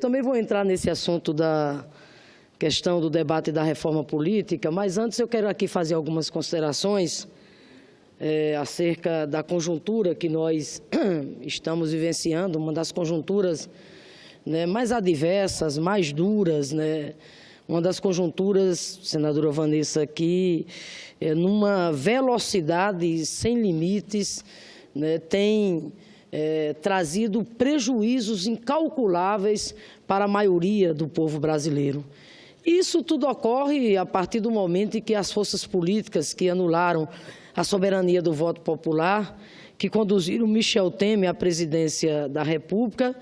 também vou entrar nesse assunto da questão do debate da reforma política, mas antes eu quero aqui fazer algumas considerações acerca da conjuntura que nós estamos vivenciando, uma das conjunturas, né, mais adversas, mais duras, né, uma das conjunturas, senadora Vanessa, que numa velocidade sem limites, né, tem trazido prejuízos incalculáveis para a maioria do povo brasileiro. Isso tudo ocorre a partir do momento em que as forças políticas que anularam a soberania do voto popular, que conduziram Michel Temer à presidência da República,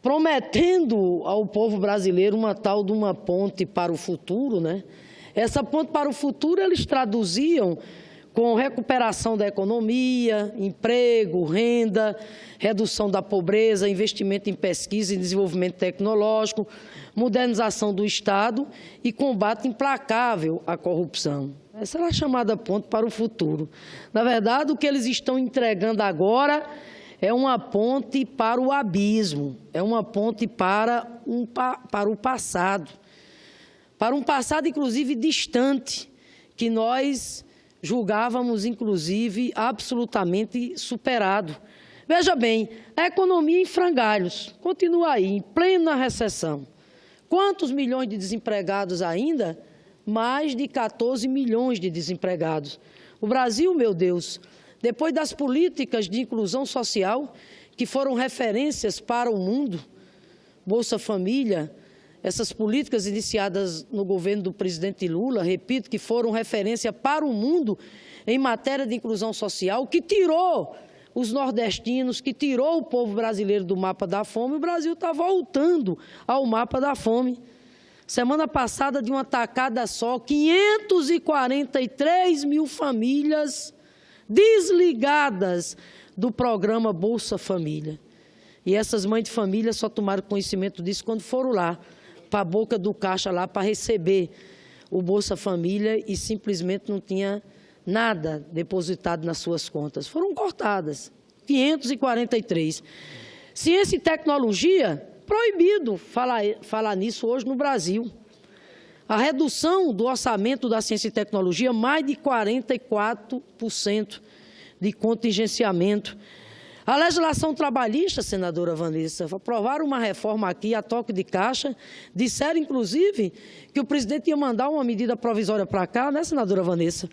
prometendo ao povo brasileiro uma tal de uma ponte para o futuro, né? Essa ponte para o futuro eles traduziam com recuperação da economia, emprego, renda, redução da pobreza, investimento em pesquisa e desenvolvimento tecnológico, modernização do Estado e combate implacável à corrupção. Essa era a chamada ponte para o futuro. Na verdade, o que eles estão entregando agora é uma ponte para o abismo, é uma ponte para o passado. Para um passado, inclusive, distante, que nós julgávamos, inclusive, absolutamente superado. Veja bem, a economia em frangalhos, continua aí, em plena recessão. Quantos milhões de desempregados ainda? Mais de 14 milhões de desempregados. O Brasil, meu Deus, depois das políticas de inclusão social, que foram referências para o mundo, Bolsa Família, essas políticas iniciadas no governo do presidente Lula, repito, que foram referência para o mundo em matéria de inclusão social, que tirou os nordestinos, que tirou o povo brasileiro do mapa da fome, o Brasil está voltando ao mapa da fome. Semana passada, de uma tacada só, 543 mil famílias desligadas do programa Bolsa Família. E essas mães de família só tomaram conhecimento disso quando foram lá, para a boca do caixa lá, para receber o Bolsa Família e simplesmente não tinha nada depositado nas suas contas. Foram cortadas, 543. Ciência e tecnologia, proibido falar nisso hoje no Brasil. A redução do orçamento da ciência e tecnologia, mais de 44% de contingenciamento. A legislação trabalhista, senadora Vanessa, aprovaram uma reforma aqui a toque de caixa, disseram, inclusive, que o presidente ia mandar uma medida provisória para cá, né, senadora Vanessa?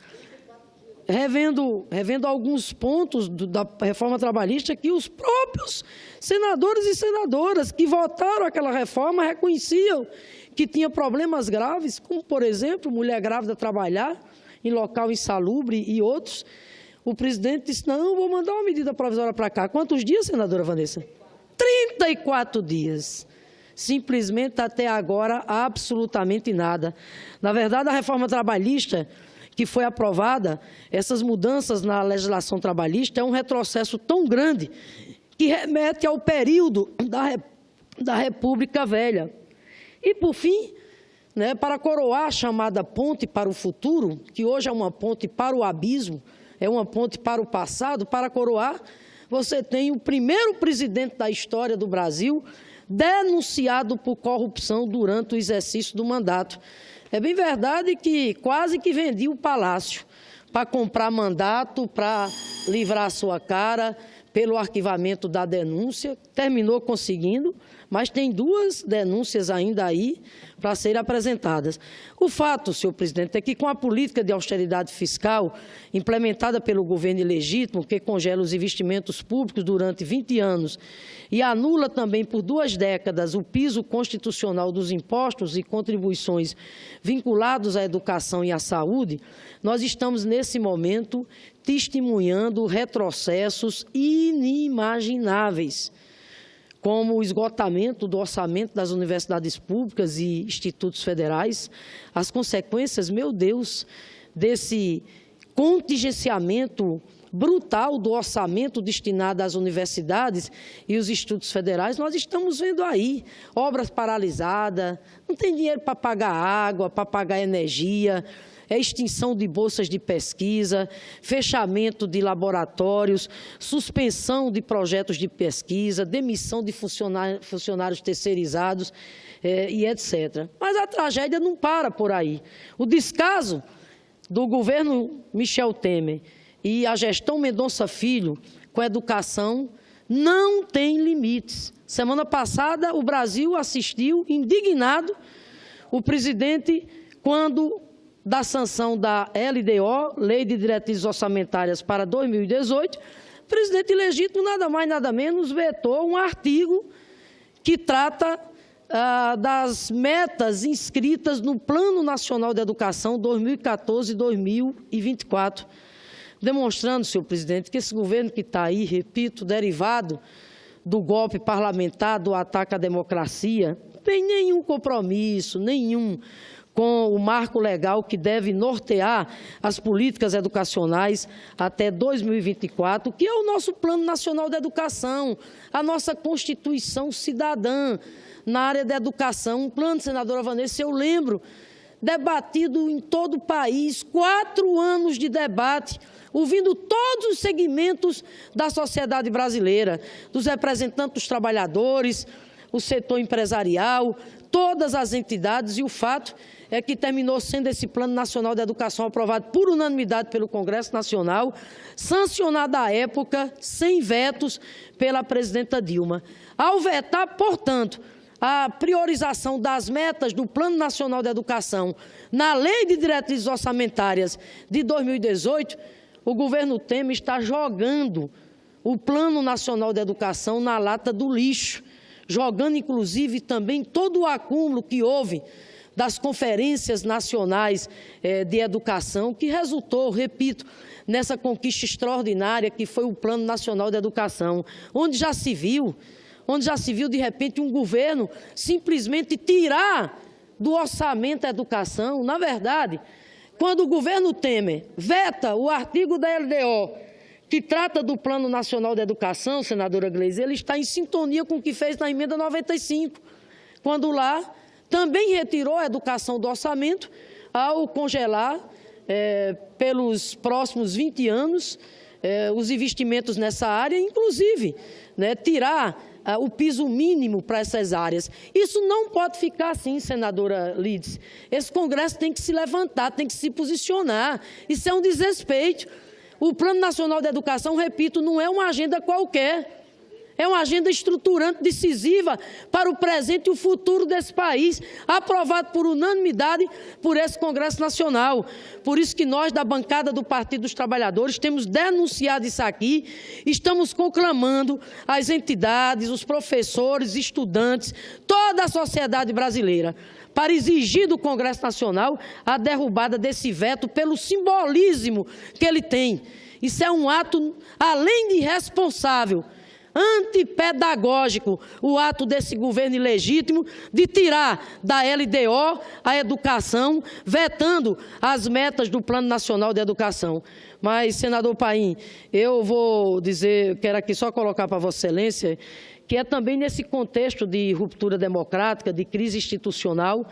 Revendo alguns pontos da reforma trabalhista que os próprios senadores e senadoras que votaram aquela reforma reconheciam que tinha problemas graves, como, por exemplo, mulher grávida trabalhar em local insalubre e outros. O presidente disse, não, vou mandar uma medida provisória para cá. Quantos dias, senadora Vanessa? 34 dias. Simplesmente, até agora, absolutamente nada. Na verdade, a reforma trabalhista que foi aprovada, essas mudanças na legislação trabalhista, é um retrocesso tão grande que remete ao período da República Velha. E, por fim, né, para coroar a chamada ponte para o futuro, que hoje é uma ponte para o abismo, é uma ponte para o passado, para coroar, você tem o primeiro presidente da história do Brasil denunciado por corrupção durante o exercício do mandato. É bem verdade que quase que vendia o palácio para comprar mandato, para livrar a sua cara pelo arquivamento da denúncia, terminou conseguindo, mas tem 2 denúncias ainda aí para serem apresentadas. O fato, senhor presidente, é que com a política de austeridade fiscal implementada pelo governo ilegítimo, que congela os investimentos públicos durante 20 anos e anula também por 2 décadas o piso constitucional dos impostos e contribuições vinculados à educação e à saúde, nós estamos, nesse momento, testemunhando retrocessos inimagináveis, como o esgotamento do orçamento das universidades públicas e institutos federais, as consequências, meu Deus, desse contingenciamento brutal do orçamento destinado às universidades e os institutos federais, nós estamos vendo aí obras paralisadas, não tem dinheiro para pagar água, para pagar energia, extinção de bolsas de pesquisa, fechamento de laboratórios, suspensão de projetos de pesquisa, demissão de funcionários terceirizados e etc. Mas a tragédia não para por aí. O descaso do governo Michel Temer e a gestão Mendonça Filho com a educação não tem limites. Semana passada, o Brasil assistiu, indignado, o presidente, quando da sanção da LDO, Lei de Diretrizes Orçamentárias para 2018, o presidente legítimo, nada mais, nada menos, vetou um artigo que trata das metas inscritas no Plano Nacional de Educação 2014-2024, demonstrando, senhor presidente, que esse governo que está aí, repito, derivado do golpe parlamentar, do ataque à democracia, não tem nenhum compromisso, nenhum com o marco legal que deve nortear as políticas educacionais até 2024, que é o nosso Plano Nacional de Educação, a nossa Constituição Cidadã na área da educação. Um plano, senadora Vanessa, eu lembro, debatido em todo o país, 4 anos de debate, ouvindo todos os segmentos da sociedade brasileira, dos representantes dos trabalhadores, o setor empresarial, todas as entidades, e o fato é que terminou sendo esse Plano Nacional de Educação aprovado por unanimidade pelo Congresso Nacional, sancionado à época, sem vetos, pela presidenta Dilma. Ao vetar, portanto, a priorização das metas do Plano Nacional de Educação na Lei de Diretrizes Orçamentárias de 2018, o governo Temer está jogando o Plano Nacional de Educação na lata do lixo, jogando, inclusive, também todo o acúmulo que houve das conferências nacionais de educação, que resultou, repito, nessa conquista extraordinária que foi o Plano Nacional de Educação, onde já se viu, de repente, um governo simplesmente tirar do orçamento a educação. Na verdade, quando o governo Temer veta o artigo da LDO, que trata do Plano Nacional de Educação, senadora Gleisi, ele está em sintonia com o que fez na emenda 95, quando lá também retirou a educação do orçamento ao congelar pelos próximos 20 anos os investimentos nessa área, inclusive tirar o piso mínimo para essas áreas. Isso não pode ficar assim, senadora Lides. Esse Congresso tem que se levantar, tem que se posicionar. Isso é um desrespeito. O Plano Nacional de Educação, repito, não é uma agenda qualquer. É uma agenda estruturante, decisiva para o presente e o futuro desse país, aprovado por unanimidade por esse Congresso Nacional. Por isso que nós, da bancada do Partido dos Trabalhadores, temos denunciado isso aqui, estamos conclamando as entidades, os professores, estudantes, toda a sociedade brasileira, para exigir do Congresso Nacional a derrubada desse veto pelo simbolismo que ele tem. Isso é um ato, além de irresponsável, antipedagógico, o ato desse governo ilegítimo de tirar da LDO a educação, vetando as metas do Plano Nacional de Educação. Mas, senador Paim, eu vou dizer, quero aqui só colocar para Vossa Excelência, que é também nesse contexto de ruptura democrática, de crise institucional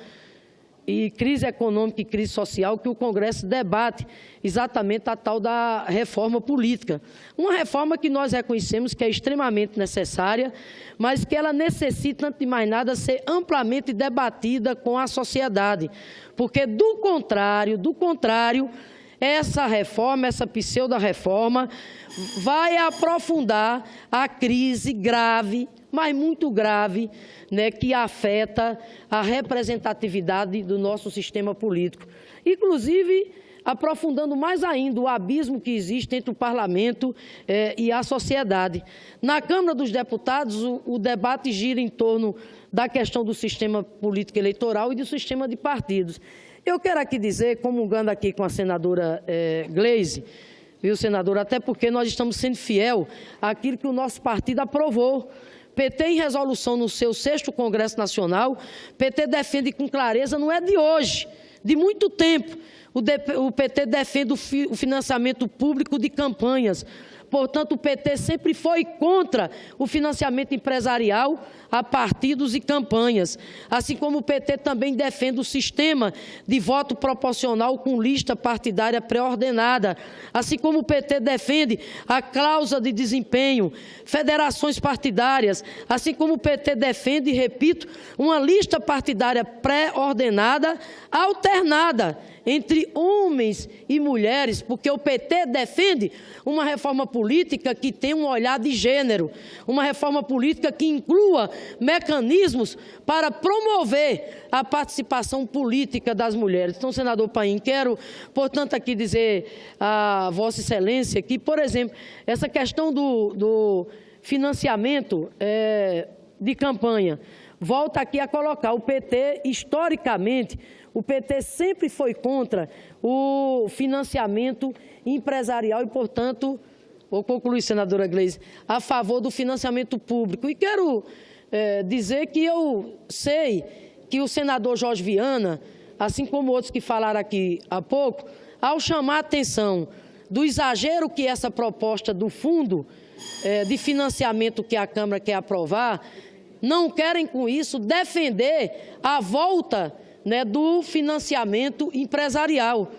e crise econômica e crise social que o Congresso debate exatamente a tal da reforma política. Uma reforma que nós reconhecemos que é extremamente necessária, mas que ela necessita, antes de mais nada, ser amplamente debatida com a sociedade, porque, do contrário, essa reforma, essa pseudo-reforma, vai aprofundar a crise grave, mas muito grave, que afeta a representatividade do nosso sistema político. Inclusive, aprofundando mais ainda o abismo que existe entre o parlamento e a sociedade. Na Câmara dos Deputados, o debate gira em torno da questão do sistema político eleitoral e do sistema de partidos. Eu quero aqui dizer, comungando aqui com a senadora Gleisi, viu, senadora, até porque nós estamos sendo fiel àquilo que o nosso partido aprovou. PT, em resolução no seu 6º Congresso Nacional, PT defende com clareza, não é de hoje, de muito tempo, o PT defende o financiamento público de campanhas. Portanto, o PT sempre foi contra o financiamento empresarial a partidos e campanhas. Assim como o PT também defende o sistema de voto proporcional com lista partidária pré-ordenada. Assim como o PT defende a cláusula de desempenho, federações partidárias. Assim como o PT defende, repito, uma lista partidária pré-ordenada alternada entre homens e mulheres, porque o PT defende uma reforma política que tenha um olhar de gênero, uma reforma política que inclua mecanismos para promover a participação política das mulheres. Então, senador Paim, quero, portanto, aqui dizer a Vossa Excelência que, por exemplo, essa questão do financiamento de campanha, volta aqui a colocar o PT, historicamente, o PT sempre foi contra o financiamento empresarial e, portanto, vou concluir, senadora Gleisi, a favor do financiamento público. E quero dizer que eu sei que o senador Jorge Viana, assim como outros que falaram aqui há pouco, ao chamar a atenção do exagero que essa proposta do fundo de financiamento que a Câmara quer aprovar, não querem com isso defender a volta do financiamento empresarial.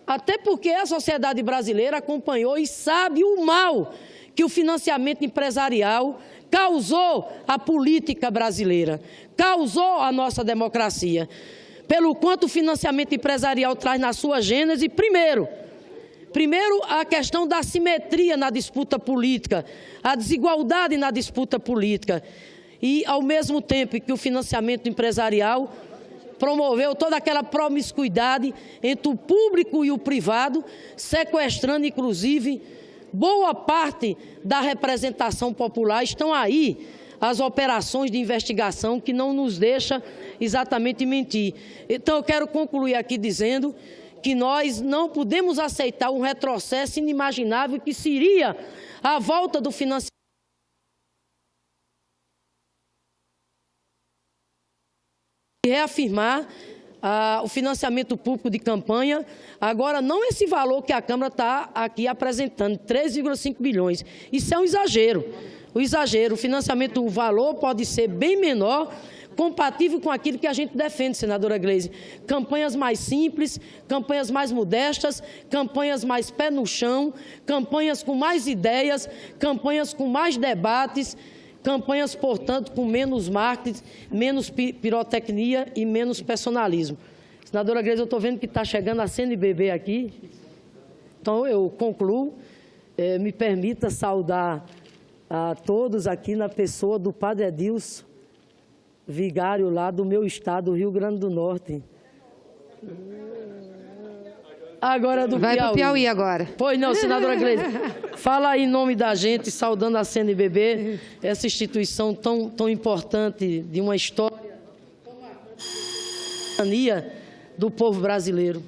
Até porque a sociedade brasileira acompanhou e sabe o mal que o financiamento empresarial causou à política brasileira, causou à nossa democracia. Pelo quanto o financiamento empresarial traz na sua gênese, primeiro, a questão da assimetria na disputa política, a desigualdade na disputa política. E, ao mesmo tempo que o financiamento empresarial promoveu toda aquela promiscuidade entre o público e o privado, sequestrando, inclusive, boa parte da representação popular. Estão aí as operações de investigação que não nos deixam exatamente mentir. Então, eu quero concluir aqui dizendo que nós não podemos aceitar um retrocesso inimaginável que seria a volta do financiamento. E reafirmar o financiamento público de campanha, agora não esse valor que a Câmara está aqui apresentando, 3,5 bilhões. Isso é um exagero. O financiamento, o valor pode ser bem menor, compatível com aquilo que a gente defende, senadora Gleisi. Campanhas mais simples, campanhas mais modestas, campanhas mais pé no chão, campanhas com mais ideias, campanhas com mais debates, campanhas, portanto, com menos marketing, menos pirotecnia e menos personalismo. Senadora Gleisi, eu estou vendo que está chegando a CNBB aqui, então eu concluo. Me permita saudar a todos aqui na pessoa do Padre Edilson, vigário lá do meu estado, Rio Grande do Norte. Agora do Piauí. Vai para o Piauí agora. Pois não, senadora Gleisi. Fala aí em nome da gente, saudando a CNBB, essa instituição tão importante de uma história do povo brasileiro.